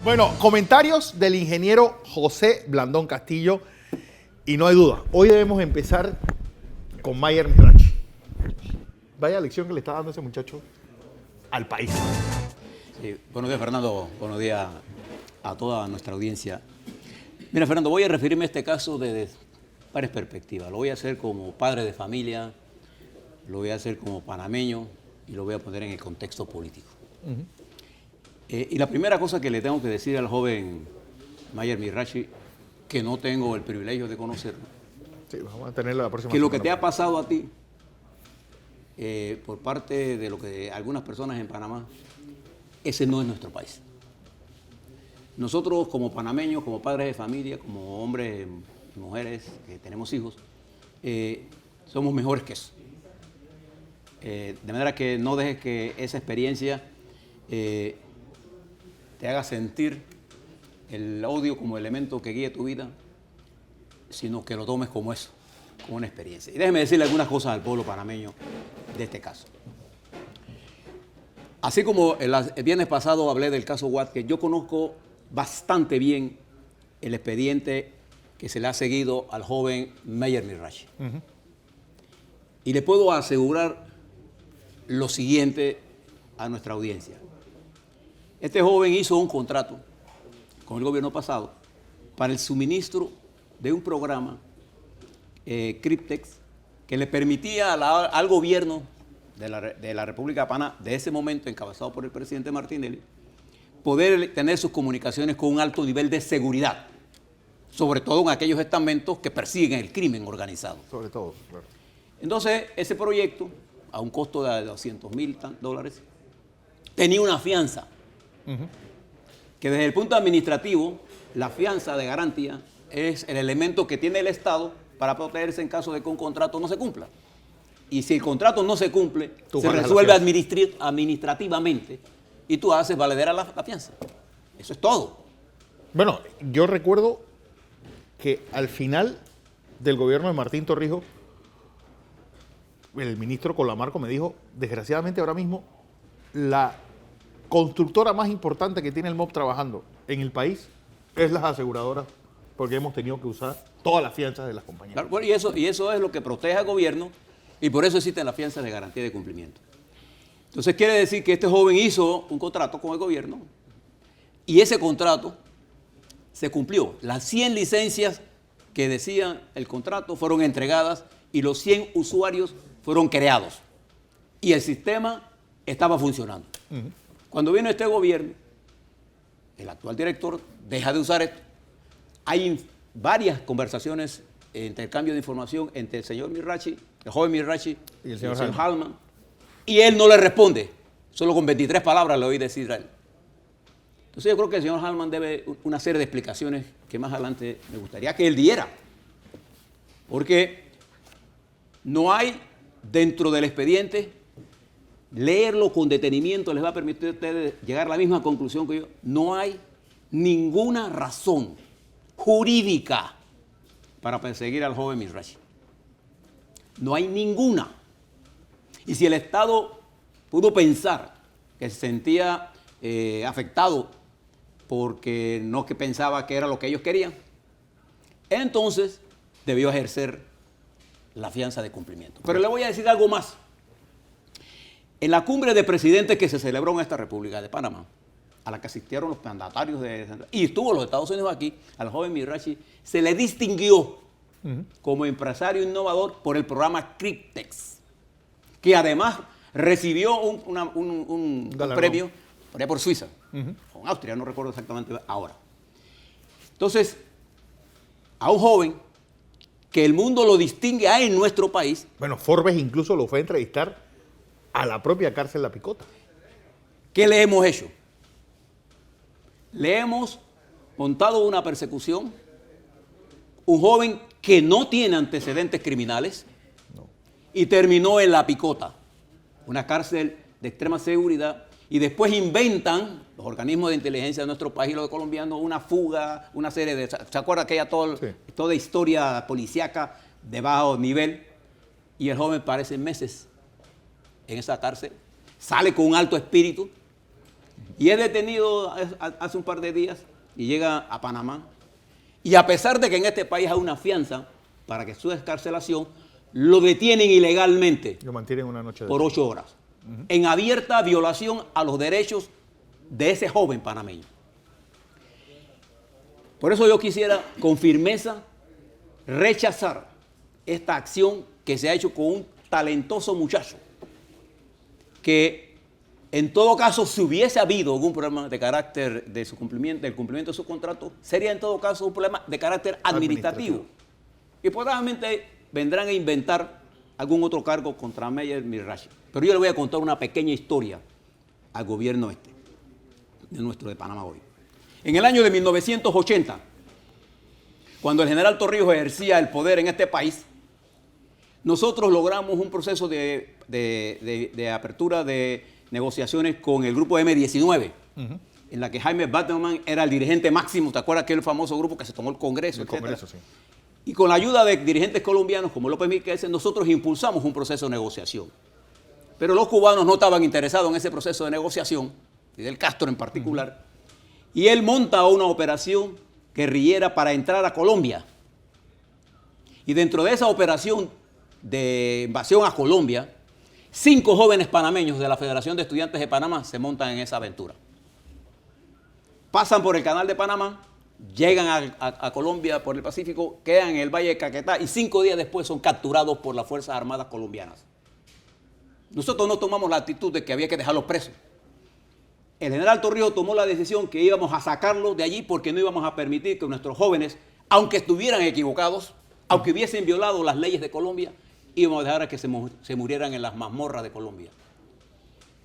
Bueno, comentarios del ingeniero José Blandón Castillo. Y no hay duda, hoy debemos empezar con Mayer Mirachi. Vaya lección que le está dando ese muchacho al país. Sí, buenos días, Fernando. Buenos días a toda nuestra audiencia. Mira, Fernando, voy a referirme a este caso desde varias perspectivas. Lo voy a hacer como padre de familia, lo voy a hacer como panameño y lo voy a poner en el contexto político. Y la primera cosa que le tengo que decir al joven Mayer Mirachi, que no tengo el privilegio de conocerlo, sí, vamos a tener la próxima que lo que semana. te ha pasado a ti, por parte de lo que algunas personas en Panamá, ese no es nuestro país. Nosotros como panameños, como padres de familia, como hombres y mujeres que tenemos hijos, somos mejores que eso. De manera que no dejes que esa experiencia te haga sentir el odio como elemento que guíe tu vida, sino que lo tomes como eso, como una experiencia. Y déjeme decirle algunas cosas al pueblo panameño de este caso. Así como el viernes pasado hablé del caso Watkins, yo conozco bastante bien el expediente que se le ha seguido al joven Mayer Mirachi. Y le puedo asegurar lo siguiente a nuestra audiencia. Este joven hizo un contrato con el gobierno pasado para el suministro de un programa, Cryptex, que le permitía al gobierno de la República de Panamá, de ese momento encabezado por el presidente Martinelli, poder tener sus comunicaciones con un alto nivel de seguridad, sobre todo en aquellos estamentos que persiguen el crimen organizado. Sobre todo, claro. Entonces, ese proyecto, a un costo de $200,000, tenía una fianza, que desde el punto administrativo, la fianza de garantía es el elemento que tiene el Estado para protegerse en caso de que un contrato no se cumpla. Y si el contrato no se cumple, se resuelve administrativamente y tú haces valedera la fianza. Eso es todo. Bueno, yo recuerdo que al final del gobierno de Martín Torrijos, el ministro Colamarco me dijo, desgraciadamente ahora mismo, la constructora más importante que tiene el MOB trabajando en el país es las aseguradoras, porque hemos tenido que usar todas las fianzas de las compañías. Claro, bueno, y eso es lo que protege al gobierno y por eso existen las fianzas de garantía de cumplimiento. Entonces quiere decir que este joven hizo un contrato con el gobierno y ese contrato se cumplió. Las 100 licencias que decían el contrato fueron entregadas y los 100 usuarios fueron creados. Y el sistema estaba funcionando. Cuando vino este gobierno, el actual director deja de usar esto. Hay varias conversaciones, intercambio de información entre el señor Mirachi, el joven Mirachi y el señor Hallman. Y él no le responde. Solo con 23 palabras le oí decir a él. Entonces yo creo que el señor Hallman debe una serie de explicaciones que más adelante me gustaría que él diera. Porque no hay dentro del expediente, leerlo con detenimiento les va a permitir a ustedes llegar a la misma conclusión que yo. No hay ninguna razón jurídica para perseguir al joven Mirachi. No hay ninguna. Y si el Estado pudo pensar que se sentía afectado porque no que pensaba que era lo que ellos querían, entonces debió ejercer la fianza de cumplimiento. Pero le voy a decir algo más. En la cumbre de presidentes que se celebró en esta República de Panamá, a la que asistieron los mandatarios y estuvo los Estados Unidos aquí, al joven Mirachi, se le distinguió como empresario innovador por el programa Cryptex, que además recibió un premio por allá por Suiza, o en Austria, no recuerdo exactamente ahora. Entonces, a un joven que el mundo lo distingue en nuestro país. Bueno, Forbes incluso lo fue a entrevistar a la propia cárcel La Picota. ¿Qué le hemos hecho? Le hemos montado una persecución. Un joven que no tiene antecedentes criminales y terminó en La Picota, una cárcel de extrema seguridad, y después inventan los organismos de inteligencia de nuestro país y los colombianos una fuga, una serie de... ¿Se acuerda que toda historia policíaca de bajo nivel? Y el joven parece meses en esa cárcel, sale con un alto espíritu, Y es detenido hace un par de días y llega a Panamá. Y a pesar de que en este país hay una fianza para que su descarcelación, lo detienen ilegalmente Lo mantienen una noche por 8 horas, en abierta violación a los derechos de ese joven panameño. Por eso yo quisiera con firmeza rechazar esta acción que se ha hecho con un talentoso muchacho, que en todo caso, si hubiese habido algún problema de carácter de su cumplimiento, del cumplimiento de su contrato, sería en todo caso un problema de carácter administrativo. Y probablemente vendrán a inventar algún otro cargo contra Meyer Mirashi. Pero yo le voy a contar una pequeña historia al gobierno de Panamá hoy. En el año de 1980, cuando el general Torrijos ejercía el poder en este país, nosotros logramos un proceso de apertura de negociaciones con el grupo M19, en la que Jaime Bateman era el dirigente máximo. ¿Te acuerdas que era el famoso grupo que se tomó el Congreso? El Congreso, sí. Y con la ayuda de dirigentes colombianos como López Miquelsen, nosotros impulsamos un proceso de negociación. Pero los cubanos no estaban interesados en ese proceso de negociación, Fidel Castro en particular, y él monta una operación guerrillera para entrar a Colombia. Y dentro de esa operación de invasión a Colombia, 5 jóvenes panameños de la Federación de Estudiantes de Panamá se montan en esa aventura. Pasan por el Canal de Panamá, llegan a Colombia por el Pacífico, quedan en el Valle de Caquetá y 5 días después son capturados por las Fuerzas Armadas colombianas. Nosotros no tomamos la actitud de que había que dejarlos presos. El general Torrijos tomó la decisión que íbamos a sacarlos de allí porque no íbamos a permitir que nuestros jóvenes, aunque estuvieran equivocados, aunque hubiesen violado las leyes de Colombia, íbamos a dejar a que se murieran en las mazmorras de Colombia.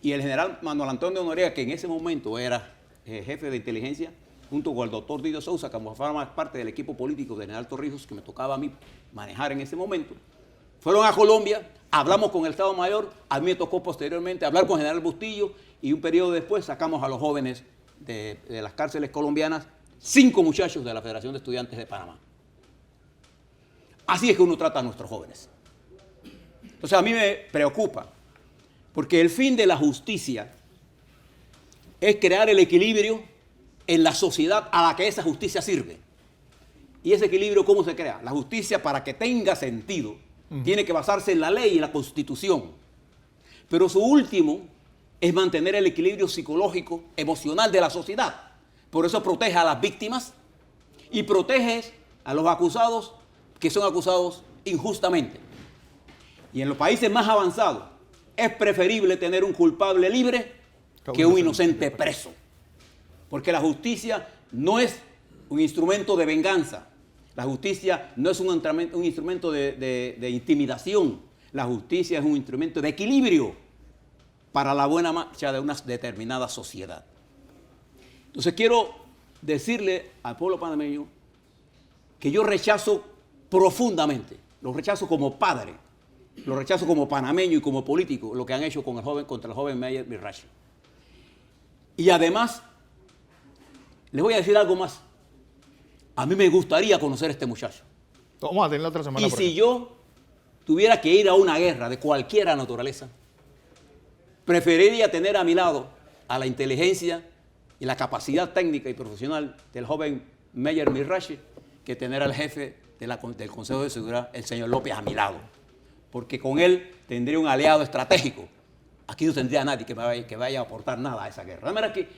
Y el general Manuel Antonio Noriega, que en ese momento era jefe de inteligencia, junto con el doctor Didio Sousa, que formaba parte del equipo político del general Torrijos, que me tocaba a mí manejar en ese momento, fueron a Colombia, hablamos con el Estado Mayor, a mí me tocó posteriormente hablar con el general Bustillo, y un periodo después sacamos a los jóvenes de las cárceles colombianas, 5 muchachos de la Federación de Estudiantes de Panamá. Así es que uno trata a nuestros jóvenes. Entonces a mí me preocupa, porque el fin de la justicia es crear el equilibrio en la sociedad a la que esa justicia sirve. ¿Y ese equilibrio cómo se crea? La justicia, para que tenga sentido, tiene que basarse en la ley y en la Constitución. Pero su último es mantener el equilibrio psicológico, emocional de la sociedad. Por eso protege a las víctimas y protege a los acusados que son acusados injustamente. Y en los países más avanzados es preferible tener un culpable libre que un inocente preso. Porque la justicia no es un instrumento de venganza. La justicia no es un instrumento de intimidación. La justicia es un instrumento de equilibrio para la buena marcha de una determinada sociedad. Entonces quiero decirle al pueblo panameño que yo rechazo profundamente, lo rechazo como padre, lo rechazo como panameño y como político, lo que han hecho con contra el joven Meyer Mirashi. Y además, les voy a decir algo más. A mí me gustaría conocer a este muchacho. Vamos a tener la otra semana. Y si yo tuviera que ir a una guerra de cualquier naturaleza, preferiría tener a mi lado a la inteligencia y la capacidad técnica y profesional del joven Meyer Mirashi que tener al jefe del Consejo de Seguridad, el señor López, a mi lado. Porque con él tendría un aliado estratégico. Aquí no tendría nadie que vaya a aportar nada a esa guerra. De manera que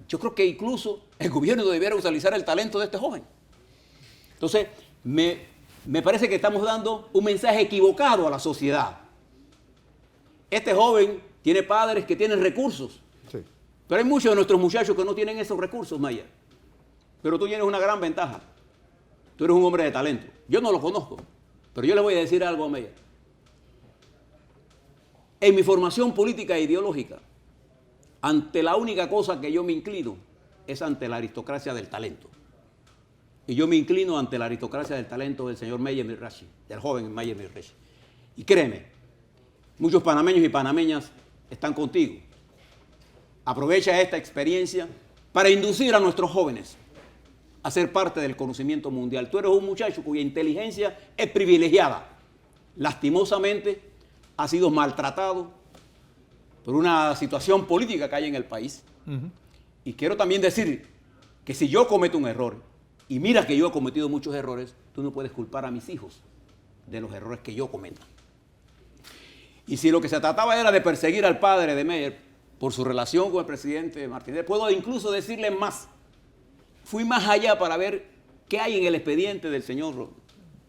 yo creo que incluso el gobierno debiera utilizar el talento de este joven. Entonces, me parece que estamos dando un mensaje equivocado a la sociedad. Este joven tiene padres que tienen recursos. Sí. Pero hay muchos de nuestros muchachos que no tienen esos recursos, Maya. Pero tú tienes una gran ventaja. Tú eres un hombre de talento. Yo no lo conozco, pero yo le voy a decir algo a Maya. En mi formación política e ideológica, ante la única cosa que yo me inclino es ante la aristocracia del talento. Y yo me inclino ante la aristocracia del talento del señor Meyer Mirashi, del joven Meyer Mirashi. Y créeme, muchos panameños y panameñas están contigo. Aprovecha esta experiencia para inducir a nuestros jóvenes a ser parte del conocimiento mundial. Tú eres un muchacho cuya inteligencia es privilegiada. Lastimosamente ha sido maltratado por una situación política que hay en el país. Y quiero también decir que si yo cometo un error, y mira que yo he cometido muchos errores, tú no puedes culpar a mis hijos de los errores que yo cometa. Y si lo que se trataba era de perseguir al padre de Meyer por su relación con el presidente Martínez, puedo incluso decirle más. Fui más allá para ver qué hay en el expediente del señor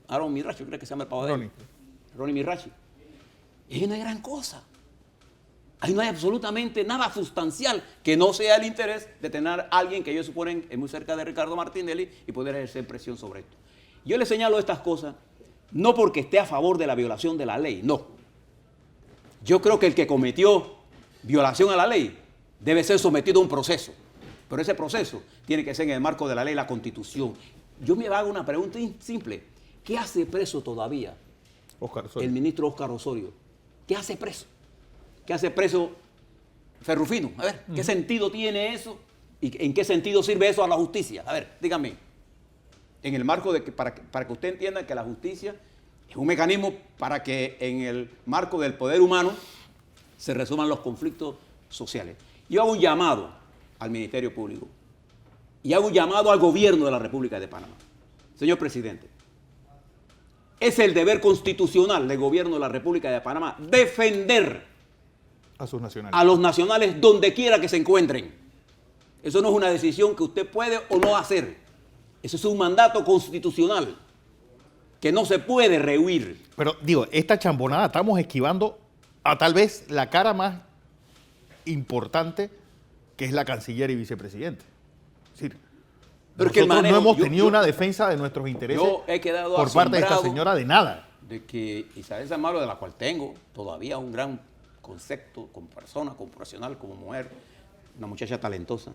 Aaron Mirachi, creo que se llama el papá de él. Ronnie Mirachi. Y ahí no hay gran cosa. Ahí no hay absolutamente nada sustancial que no sea el interés de tener a alguien que ellos suponen es muy cerca de Ricardo Martinelli y poder ejercer presión sobre esto. Yo le señalo estas cosas no porque esté a favor de la violación de la ley, no. Yo creo que el que cometió violación a la ley debe ser sometido a un proceso, pero ese proceso tiene que ser en el marco de la ley y la Constitución. Yo me hago una pregunta simple. ¿Qué hace preso todavía el ministro Óscar Osorio? ¿Qué hace preso? ¿Qué hace preso Ferrufino? A ver, ¿qué sentido tiene eso? ¿Y en qué sentido sirve eso a la justicia? A ver, díganme. En el marco de que, para que usted entienda que la justicia es un mecanismo para que en el marco del poder humano se resuelvan los conflictos sociales. Yo hago un llamado al Ministerio Público y hago un llamado al gobierno de la República de Panamá. Señor presidente, es el deber constitucional del gobierno de la República de Panamá defender a sus nacionales, a los nacionales donde quiera que se encuentren. Eso no es una decisión que usted puede o no hacer. Eso es un mandato constitucional que no se puede rehuir. Pero digo, esta chambonada estamos esquivando a tal vez la cara más importante, que es la canciller y vicepresidente. Es decir, pero que nosotros no hemos tenido una defensa de nuestros intereses por parte de esta señora de nada. De que Isabel Zamalo, de la cual tengo todavía un gran concepto como persona, como profesional, como mujer, una muchacha talentosa,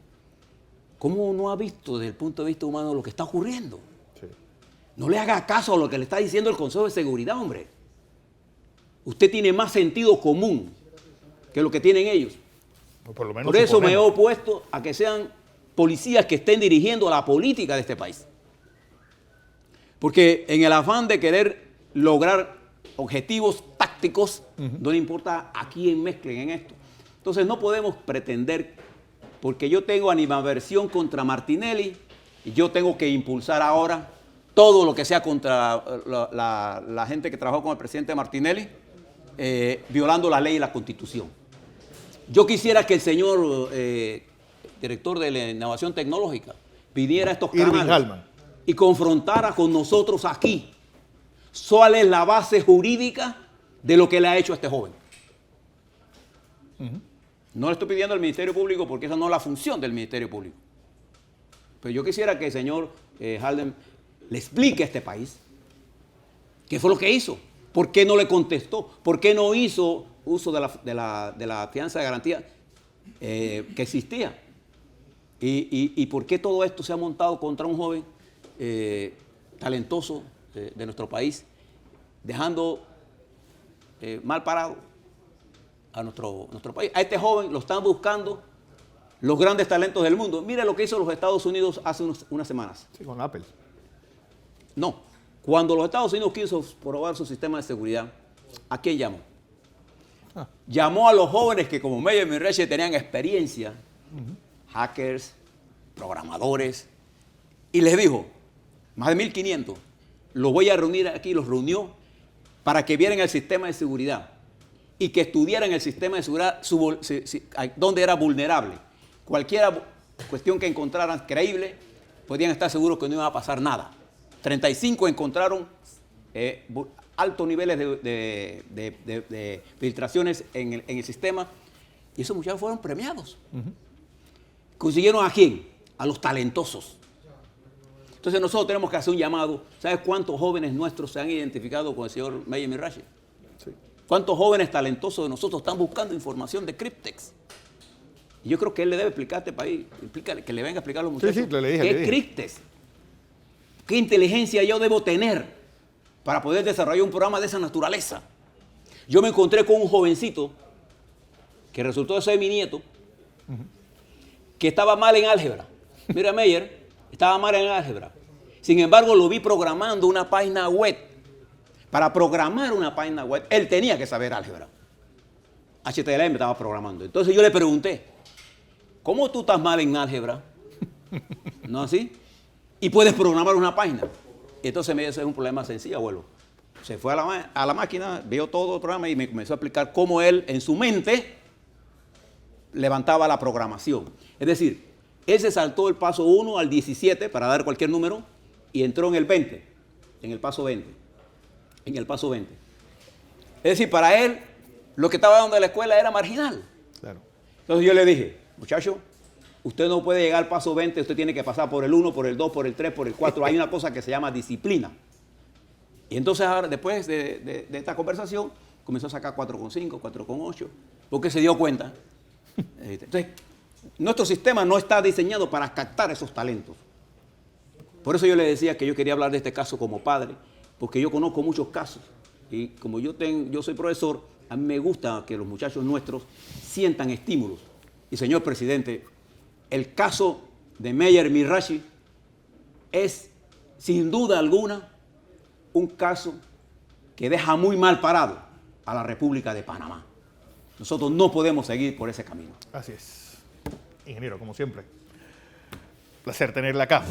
¿cómo no ha visto desde el punto de vista humano lo que está ocurriendo? Sí. No le haga caso a lo que le está diciendo el Consejo de Seguridad, hombre. Usted tiene más sentido común que lo que tienen ellos. Por lo menos por eso me he opuesto a que sean policías que estén dirigiendo la política de este país. Porque en el afán de querer lograr objetivos tácticos, no le importa a quién mezclen en esto. Entonces no podemos pretender, porque yo tengo animadversión contra Martinelli, y yo tengo que impulsar ahora todo lo que sea contra la gente que trabajó con el presidente Martinelli, violando la ley y la Constitución. Yo quisiera que el señor director de la innovación tecnológica viniera a estos canales y confrontara con nosotros aquí cuál es la base jurídica de lo que le ha hecho a este joven. No le estoy pidiendo al Ministerio Público porque esa no es la función del Ministerio Público. Pero yo quisiera que el señor Halden le explique a este país qué fue lo que hizo, por qué no le contestó, por qué no hizo uso de la fianza de garantía que existía y por qué todo esto se ha montado contra un joven talentoso de nuestro país, dejando mal parado a nuestro país. A este joven lo están buscando los grandes talentos del mundo. Mire lo que hizo los Estados Unidos hace unas semanas. Sí, con Apple. No. Cuando los Estados Unidos quiso probar su sistema de seguridad, ¿a quién llamó? Llamó a los jóvenes que como Meyer Mirachi tenían experiencia, hackers, programadores, y les dijo, más de 1.500, los voy a reunir aquí, los reunió para que vieran el sistema de seguridad y que estudiaran el sistema de seguridad donde era vulnerable. Cualquier cuestión que encontraran creíble, podían estar seguros que no iba a pasar nada. 35 encontraron altos niveles de filtraciones en el sistema y esos muchachos fueron premiados. ¿Consiguieron a quién? A los talentosos. Entonces nosotros tenemos que hacer un llamado. ¿Sabes cuántos jóvenes nuestros se han identificado con el señor Meyer Mirachi? Sí. ¿Cuántos jóvenes talentosos de nosotros están buscando información de Cryptex? Y yo creo que él le debe explicar a este país, que le venga a explicar a los muchachos qué es Cryptex. ¿Qué inteligencia yo debo tener para poder desarrollar un programa de esa naturaleza? Yo me encontré con un jovencito que resultó de ser mi nieto, que estaba mal en álgebra. Mira, Meyer estaba mal en álgebra. Sin embargo, lo vi programando una página web. Para programar una página web, él tenía que saber álgebra. HTML me estaba programando. Entonces yo le pregunté, ¿cómo tú estás mal en álgebra? ¿No así? Y puedes programar una página. Y entonces me dice, es un problema sencillo, abuelo. Se fue a la máquina, vio todo el programa y me comenzó a explicar cómo él, en su mente, levantaba la programación. Es decir, él se saltó el paso 1 al 17 para dar cualquier número y entró en el 20, en el paso 20. En el paso 20. Es decir, para él, lo que estaba dando en la escuela era marginal. Claro. Entonces yo le dije, muchacho, usted no puede llegar al paso 20, usted tiene que pasar por el 1, por el 2, por el 3, por el 4. Hay una cosa que se llama disciplina. Y entonces ahora, después de esta conversación, comenzó a sacar 4,5, 4,8, porque se dio cuenta. Entonces, nuestro sistema no está diseñado para captar esos talentos. Por eso yo le decía que yo quería hablar de este caso como padre, porque yo conozco muchos casos. Y como yo soy profesor, a mí me gusta que los muchachos nuestros sientan estímulos. Y señor presidente, el caso de Meyer Mirashi es, sin duda alguna, un caso que deja muy mal parado a la República de Panamá. Nosotros no podemos seguir por ese camino. Así es. Ingeniero, como siempre, placer tenerla acá.